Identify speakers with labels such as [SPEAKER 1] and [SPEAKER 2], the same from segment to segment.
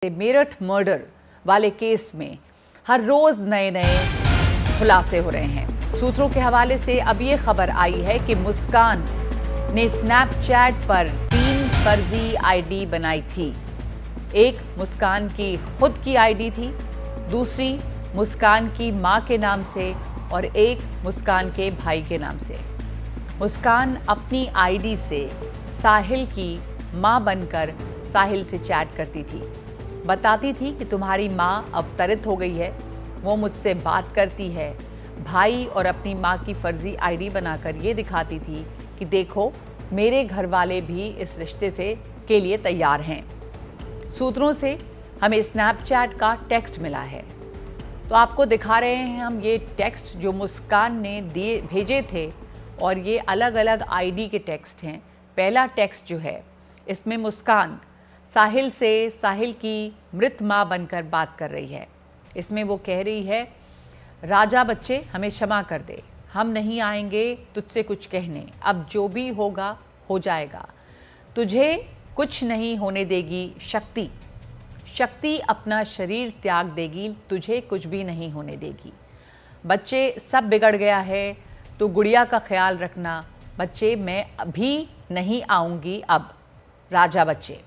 [SPEAKER 1] Meerut murder वाले case में हर रोज नए नए खुलासे हो रहे हैं। सूत्रों के हवाले से अब ये खबर आई है कि मुस्कान ने स्नैपचैट पर 3 फर्जी आईडी बनाई थी। एक मुस्कान की खुद की आईडी थी, दूसरी मुस्कान की मां के नाम से और एक मुस्कान के भाई के नाम से। मुस्कान अपनी आईडी से साहिल की मां बनकर साहिल से चैट करती थी, बताती थी कि तुम्हारी माँ अवतरित हो गई है, वो मुझसे बात करती है। भाई और अपनी माँ की फर्जी आईडी बनाकर ये दिखाती थी कि देखो मेरे घर वाले भी इस रिश्ते के लिए तैयार हैं। सूत्रों से हमें स्नैपचैट का टेक्स्ट मिला है, तो आपको दिखा रहे हैं हम ये टेक्स्ट जो मुस्कान ने भेजे थे, और ये अलग अलग आईडी के टेक्स्ट हैं। पहला टेक्स्ट जो है इसमें मुस्कान साहिल से साहिल की मृत माँ बनकर बात कर रही है। इसमें वो कह रही है, राजा बच्चे हमें क्षमा कर दे, हम नहीं आएंगे तुझसे कुछ कहने, अब जो भी होगा हो जाएगा, तुझे कुछ नहीं होने देगी शक्ति, शक्ति अपना शरीर त्याग देगी, तुझे कुछ भी नहीं होने देगी। बच्चे सब बिगड़ गया है, तो गुड़िया का ख्याल रखना, बच्चे मैं अभी नहीं आऊँगी अब, राजा बच्चे।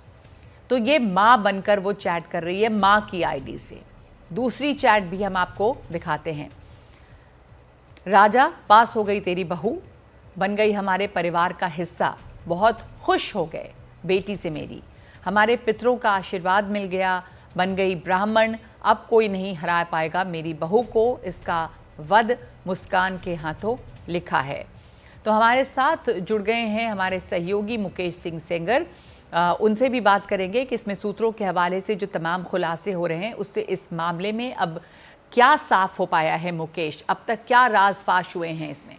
[SPEAKER 1] तो ये माँ बनकर वो चैट कर रही है माँ की आईडी से। दूसरी चैट भी हम आपको दिखाते हैं। राजा पास हो गई तेरी बहू, बन गई हमारे परिवार का हिस्सा, बहुत खुश हो गए बेटी से मेरी, हमारे पितरों का आशीर्वाद मिल गया, बन गई ब्राह्मण, अब कोई नहीं हरा पाएगा मेरी बहू को, इसका वध मुस्कान के हाथों लिखा है। तो हमारे साथ जुड़ गए हैं हमारे सहयोगी मुकेश सिंह सेंगर। उनसे भी बात करेंगे कि इसमें सूत्रों के हवाले से जो तमाम खुलासे हो रहे हैं उससे इस मामले में अब क्या साफ हो पाया है। मुकेश, अब तक क्या राज फाश हुए हैं इसमें?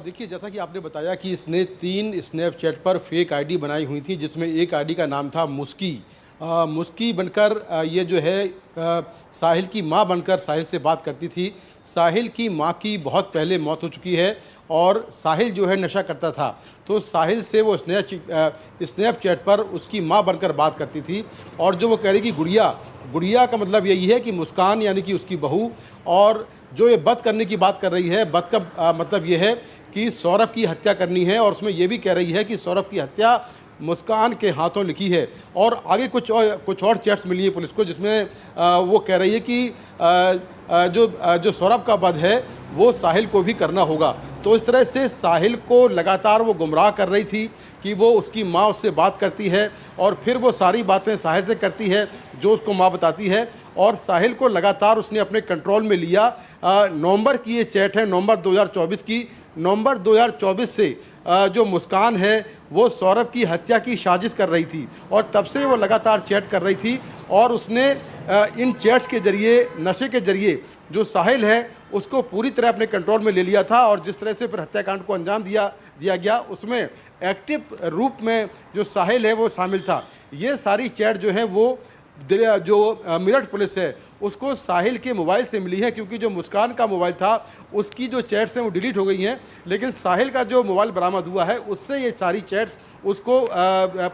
[SPEAKER 2] देखिए, जैसा कि आपने बताया कि इसने 3 स्नैपचैट पर फेक आईडी बनाई हुई थी, जिसमें एक आईडी का नाम था मुस्की। मुस्की बनकर ये जो है साहिल की मां बनकर साहिल से बात करती थी। साहिल की मां की बहुत पहले मौत हो चुकी है और साहिल जो है नशा करता था, तो साहिल से वो स्नैपचैट पर उसकी मां बनकर बात करती थी। और जो वो कह रही कि गुड़िया का मतलब यही है कि मुस्कान यानी कि उसकी बहू, और जो ये बद करने की बात कर रही है, बद का मतलब ये है कि सौरभ की हत्या करनी है, और उसमें ये भी कह रही है कि सौरभ की हत्या मुस्कान के हाथों लिखी है। और आगे कुछ और चैट्स मिली है पुलिस को, जिसमें वो कह रही है कि जो सौरभ का वध है वो साहिल को भी करना होगा। तो इस तरह से साहिल को लगातार वो गुमराह कर रही थी कि वो उसकी माँ उससे बात करती है और फिर वो सारी बातें साहिल से करती है जो उसको माँ बताती है, और साहिल को लगातार उसने अपने कंट्रोल में लिया। नवंबर की ये चैट है, नवंबर 2024 की। नवंबर 2024 से जो मुस्कान है वो सौरभ की हत्या की साजिश कर रही थी, और तब से वो लगातार चैट कर रही थी, और उसने इन चैट्स के जरिए, नशे के जरिए जो साहिल है उसको पूरी तरह अपने कंट्रोल में ले लिया था। और जिस तरह से फिर हत्याकांड को अंजाम दिया गया, उसमें एक्टिव रूप में जो साहिल है वो शामिल था। ये सारी चैट जो है वो जो मेरठ पुलिस है उसको साहिल के मोबाइल से मिली है, क्योंकि जो मुस्कान का मोबाइल था उसकी जो चैट्स हैं वो डिलीट हो गई हैं, लेकिन साहिल का जो मोबाइल बरामद हुआ है उससे ये सारी चैट्स उसको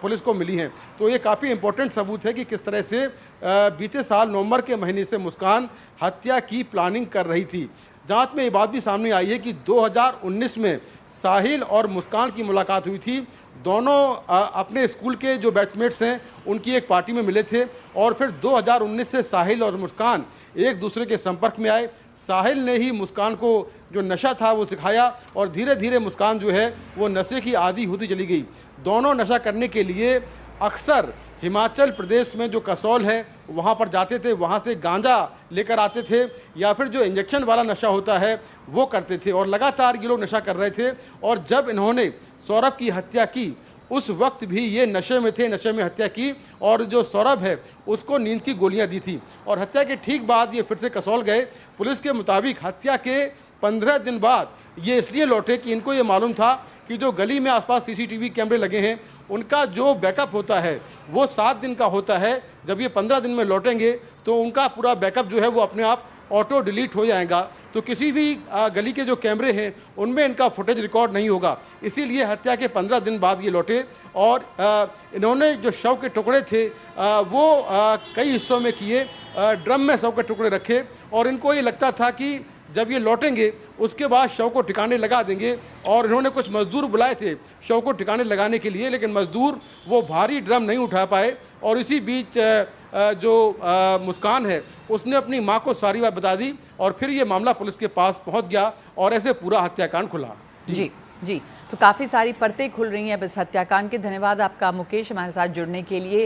[SPEAKER 2] पुलिस को मिली हैं। तो ये काफ़ी इंपॉर्टेंट सबूत है कि किस तरह से बीते साल नवंबर के महीने से मुस्कान हत्या की प्लानिंग कर रही थी। जांच में ये बात भी सामने आई है कि 2019 में साहिल और मुस्कान की मुलाकात हुई थी। दोनों अपने स्कूल के जो बैचमेट्स हैं उनकी एक पार्टी में मिले थे, और फिर 2019 से साहिल और मुस्कान एक दूसरे के संपर्क में आए। साहिल ने ही मुस्कान को जो नशा था वो सिखाया, और धीरे धीरे मुस्कान जो है वो नशे की आदी होती चली गई। दोनों नशा करने के लिए अक्सर हिमाचल प्रदेश में जो कसौल है वहाँ पर जाते थे, वहाँ से गांजा लेकर आते थे, या फिर जो इंजेक्शन वाला नशा होता है वो करते थे, और लगातार ये लोग नशा कर रहे थे। और जब इन्होंने सौरभ की हत्या की उस वक्त भी ये नशे में थे, नशे में हत्या की, और जो सौरभ है उसको नींद की गोलियां दी थी। और हत्या के ठीक बाद ये फिर से कसौल गए। पुलिस के मुताबिक हत्या के 15 दिन बाद ये इसलिए लौटे कि इनको ये मालूम था कि जो गली में आसपास सीसीटीवी कैमरे लगे हैं उनका जो बैकअप होता है वो 7 दिन का होता है। जब ये 15 दिन में लौटेंगे तो उनका पूरा बैकअप जो है वो अपने आप ऑटो डिलीट हो जाएगा। तो किसी भी गली के जो कैमरे हैं उनमें इनका फुटेज रिकॉर्ड नहीं होगा। इसीलिए हत्या के 15 दिन बाद ये लौटे और इन्होंने जो शव के टुकड़े थे वो कई हिस्सों में किए, ड्रम में शव के टुकड़े रखे और इनको ये लगता था कि जब ये लौटेंगे उसके बाद शव को ठिकाने लगा देंगे। और इन्होंने कुछ मजदूर बुलाए थे शव को ठिकाने लगाने के लिए, लेकिन मजदूर वो भारी ड्रम नहीं उठा पाए और इसी बीच जो मुस्कान है उसने अपनी मां को सारी बात बता दी और फिर ये मामला पुलिस के पास पहुंच गया और ऐसे पूरा हत्याकांड खुला।
[SPEAKER 1] जी जी, तो काफ़ी सारी परतें खुल रही हैं अब इस हत्याकांड के। धन्यवाद आपका मुकेश, हमारे साथ जुड़ने के लिए।